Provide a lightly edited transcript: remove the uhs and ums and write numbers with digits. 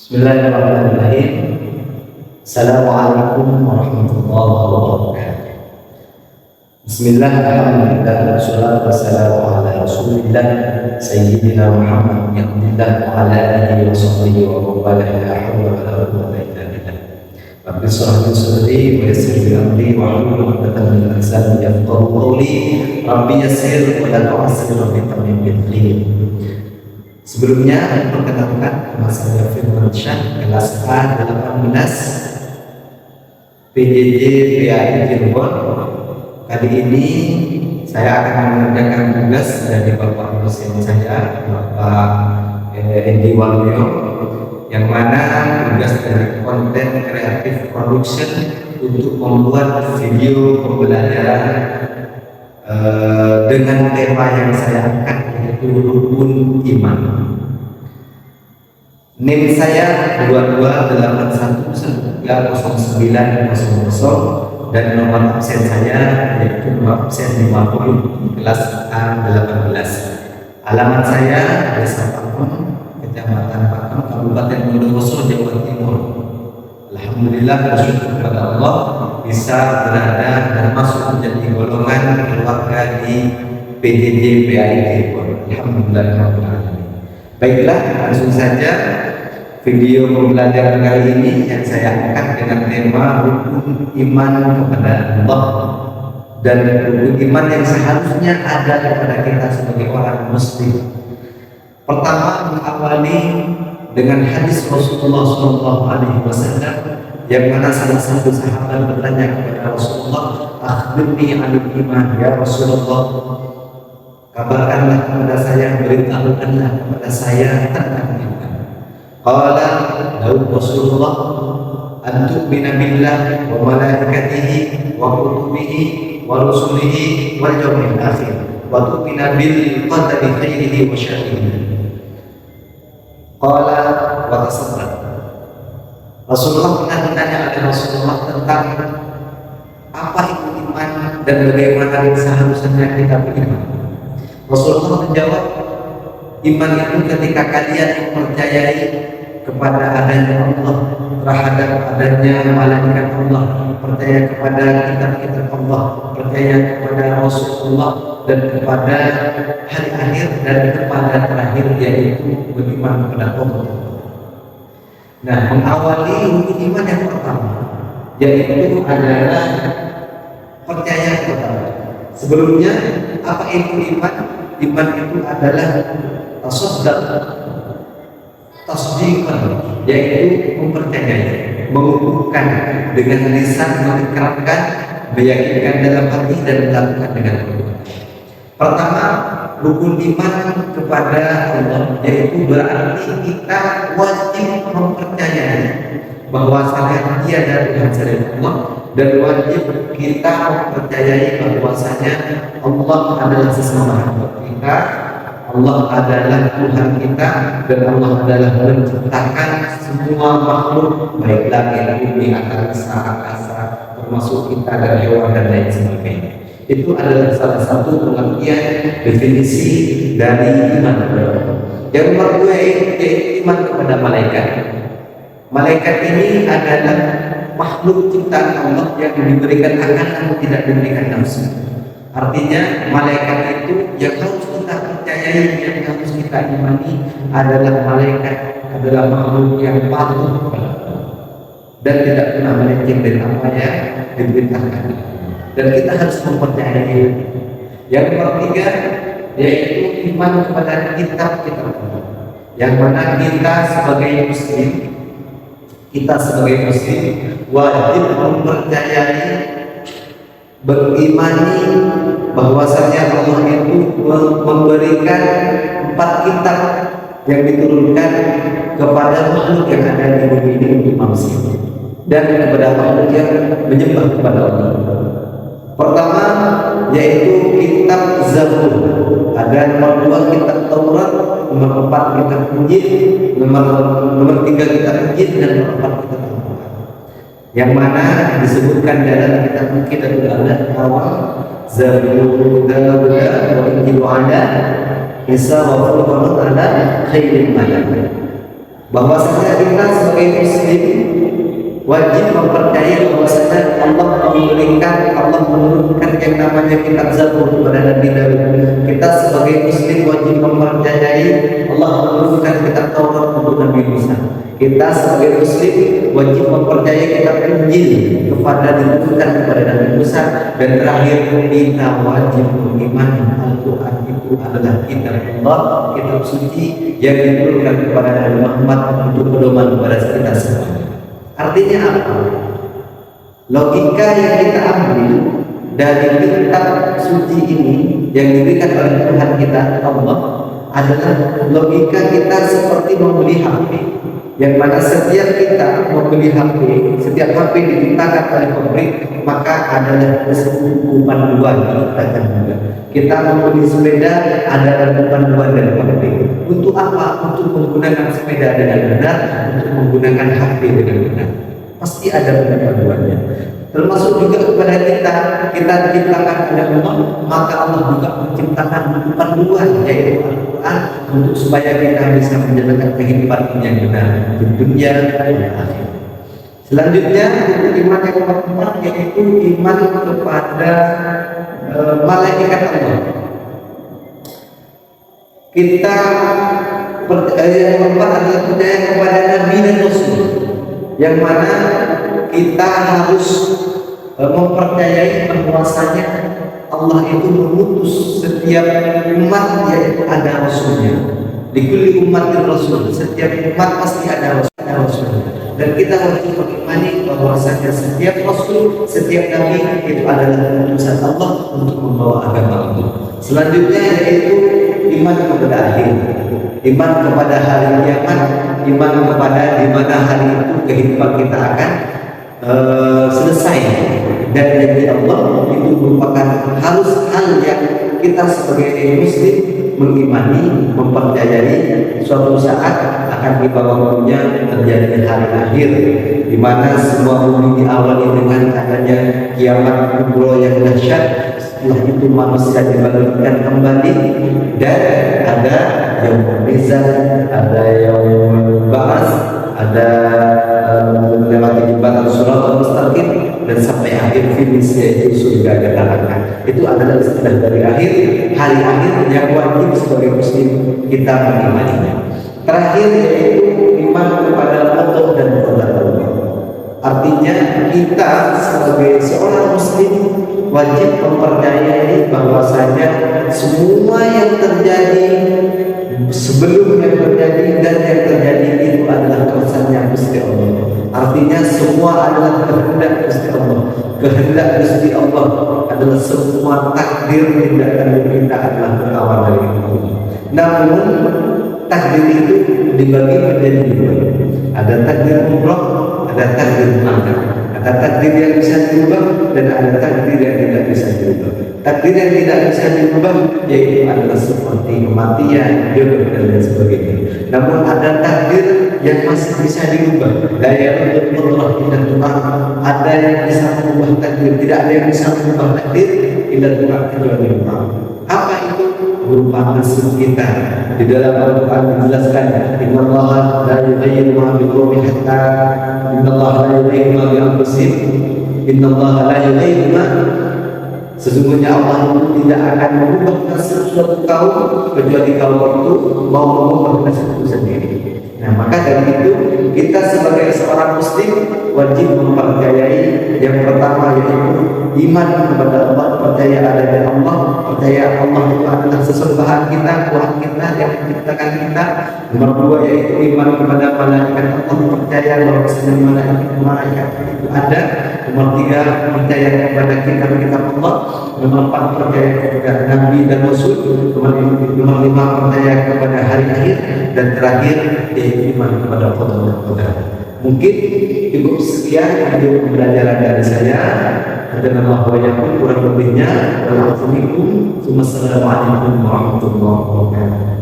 Bismillahirrahmanirrahim. Assalamualaikum warahmatullahi wabarakatuh. Bismillah, alhamdulillah, wassalatu wassalamu ala rasulillah Sayyidina Muhammad bin Abdillah wa ala alihi wa sahbihi wa mawala la hawla wa la quwwata illa billah. Rabbi shrah li sadri wa yassir li amri wa hlul 'uqdatam min lisani yafqahu qawli. Rabbi yassir wa la tu'assir wa tamim bil khair. Sebelumnya, perkenalkan nama saya Firman Syah, kelas A18 PJJ PAI Cirebon. Kali ini saya akan mengerjakan tugas dari Bapak dosen saya, Bapak Edi Waluyo, yang mana tugas dari konten kreatif production untuk membuat video pembelajaran dengan tema yang saya angkat, yaitu rukun iman. NIM saya 2281130900 dan nomor absen saya yaitu nomor absen 50 kelas A18. Alamat saya Desa Pakem, Kecamatan Pakem, Kabupaten Bondowoso, Jawa Timur. Alhamdulillah, bersyukur kepada Allah bisa berada dan masuk menjadi golongan keluarga di PJJ PAI Cirebon. Alhamdulillah. Baiklah, langsung saja video pembelajaran kali ini yang saya angkat dengan tema rukun iman kepada Allah dan rukun iman yang seharusnya ada kepada kita sebagai orang muslim. Pertama, mengawali dengan hadis Rasulullah SAW yang mana salah satu sahabat bertanya kepada Rasulullah, "Akhbirni 'anil iman ya Rasulullah." Kabarkanlah kepada saya, beritahukanlah kepada saya tentang iman. Qala lahu Rasulullah, "An tu'mina billah wa malaikatihi wa kutubihi wa rusulihi wal yawmil akhir wa tu'mina bil qadari khairihi wa syarrihi." Qala wa tasaddaq. Rasulullah pernah ditanya oleh Rasulullah tentang apa itu iman dan bagaimana seharusnya kita beriman. Rasulullah menjawab, iman itu ketika kalian mempercayai kepada adanya Allah, terhadap adanya malaikat Allah, percaya kepada kitab-kitab Allah, percaya kepada Rasulullah dan kepada hari akhir dan kepada terakhir, yaitu beriman kepada Allah. Nah, mengawali rukun iman yang pertama yaitu adalah percaya kepada Allah. Sebelumnya, apa itu iman? Iman itu adalah tasdiqan, yaitu mempercayai, mengukuhkan dengan lisan, mengikrarkan, meyakinkan dalam hati dan melakukan dengan perbuatan. Pertama, rukun iman kepada Allah yaitu berarti kita wajib mempercayai bahwasanya Dia adalah Tuhan selain Allah, dan wajib kita mempercayai bahwasanya Allah adalah sesama kita, Allah adalah Tuhan kita, dan Allah adalah menciptakan semua makhluk, baik langit, bumi, angkasa, termasuk kita dan hewan dan lain sebagainya. Itu adalah salah satu pengertian definisi dari iman kepada Allah. Yang nomor dua yaitu iman kepada malaikat. Malaikat ini adalah makhluk ciptaan Allah yang diberikan akal namun tidak diberikan nafsu. Artinya malaikat itu yang harus kita percayai, yang harus kita imani adalah malaikat adalah makhluk yang patuh kepada Allah dan tidak pernah melenceng dari apa yang diperintahkan, dan kita harus mempercayai. Yang nomor tiga yaitu iman kepada kitab-kitab Allah, yang mana kita sebagai muslim wajib mempercayai, berimani bahwasanya Allah itu memberikan 4 kitab yang diturunkan kepada makhluk yang ada di bumi ini untuk manusia dan kepada makhluk yang menyembah kepada Allah. Pertama yaitu kitab Zabur, ada nomor 2 kitab Taurat, nomor 4 kitab Injil, nomor 3 kitab Injil, dan nomor 4 kitab Al-Quran, yang mana disebutkan dalam kitab awal Zabur, Dawud, wa Injil, ada Isa wa Furqan, ada khairin malaikat. bahwasanya kita sebagai muslim wajib mempercayai bahwasanya Allah menurunkan yang namanya kitab Zabur kepada Nabi Daud. Kita sebagai muslim wajib mempercayai Allah menurunkan kitab Taurat untuk Nabi Musa. Kita sebagai muslim wajib mempercayai kitab Injil diturunkan kepada Nabi Musa. Dan terakhir, kita wajib mengimani Al-Quran itu adalah kitab Allah, kitab suci yang diturunkan kepada Nabi Muhammad untuk pedoman kepada kita semua. Artinya apa? Logika yang kita ambil dari kitab suci ini yang diberikan oleh Tuhan kita Allah adalah logika kita seperti membeli HP, yang mana setiap kita membeli HP, setiap HP diciptakan oleh pabrik maka adalah sebuah panduan diciptakan juga. Kita membeli sepeda adalah panduan dari pabrik. Untuk apa? Untuk menggunakan sepeda dengan benar, untuk menggunakan HP dengan benar. Pasti ada panduannya. Termasuk juga kepada kita diciptakan oleh Allah, maka Allah juga menciptakan panduan yaitu Al-Quran untuk supaya kita bisa menjalankan kehidupan yang benar di dunia dan akhirat. Selanjutnya iman yang keempat yaitu iman kepada malaikat Allah. Kita yang keempat adalah percaya kepada Nabi dan Rasul, yang mana kita harus mempercayai bahwasanya Allah itu mengutus setiap umat yaitu ada Rasulnya. Di kulli ummatin Rasul, setiap umat pasti ada Rasulnya. Dan kita wajib mengimani bahwasanya setiap Rasul, setiap Nabi itu adalah utusan Allah untuk membawa agama Allah. Selanjutnya yaitu iman kepada akhir, iman kepada hari kiamat, iman kepada di mana hari itu kehidupan kita akan selesai, dan janji Allah itu merupakan harus hal yang kita sebagai muslim mengimani, mempercayai suatu saat akan dibawa waktunya terjadi hari akhir, di mana semua bumi diawali dengan adanya kiamat kubra yang dahsyat. Setelah itu manusia dibangkitkan kembali dan ada yang berbeza, ada yang bahas, ada melewati jembatan Shiratal Mustaqim dan sampai akhir finish yaitu surga dikatakan. Itu adalah istilah dari hari akhir yang wajib sebagai muslim kita mengimaninya. Terakhir yaitu iman kepada Allah dan qadar Allah. Artinya kita sebagai seorang muslim wajib mempercayai bahwasanya semua yang terjadi sebelum yang terjadi dan yang terjadi itu adalah kersanya Gusti Allah. Artinya semua adalah kehendak Gusti Allah. Kehendak Gusti Allah adalah semua takdir tindakan kita adalah berawal dari Allah. Namun takdir itu dibagi menjadi dua. Ada takdir mutlak, ada takdir mutlak. Ada takdir yang bisa diubah dan ada takdir yang tidak bisa diubah. Takdir yang tidak bisa diubah yaitu adalah seperti kematian, jodoh dan lain sebagainya. Namun ada takdir yang masih bisa diubah. Daya untuk Allah tidak Tuhan. Ada yang bisa mengubah takdir, tidak ada yang bisa mengubah takdir tidak Tuhan kecuali Allah. Apa itu? Berupa nasib kita. Di dalam Al-Quran dijelaskan, Innallaha la yughayyiru ma biqaumin hatta Innallaha la yughayyiru ma bi anfusihim. Innallaha la yughayyiru ma, sesungguhnya Allah itu tidak akan mengubah nasib suatu kaum kecuali kaum itu mau mengubah nasib itu sendiri. Nah, maka dari itu kita sebagai seorang muslim wajib mempercayai yang pertama yaitu iman kepada Allah, percaya adanya Allah, percaya Allah itu adalah sesembahan kita, Tuhan kita yang menciptakan kita. Nomor dua yaitu iman kepada malaikat Allah, percaya bahwa malaikat itu ada. Nomor tiga percaya kepada kitab-kitab Allah. Nomor empat percaya kepada Nabi dan Rasul. Nomor lima percaya kepada hari akhir, dan terakhir yaitu iman kepada qadar. Mungkin cukup sekian video pembelajaran dari saya. Ada nama wajahku kurang lebihnya. Wassalamualaikum warahmatullahi wabarakatuh.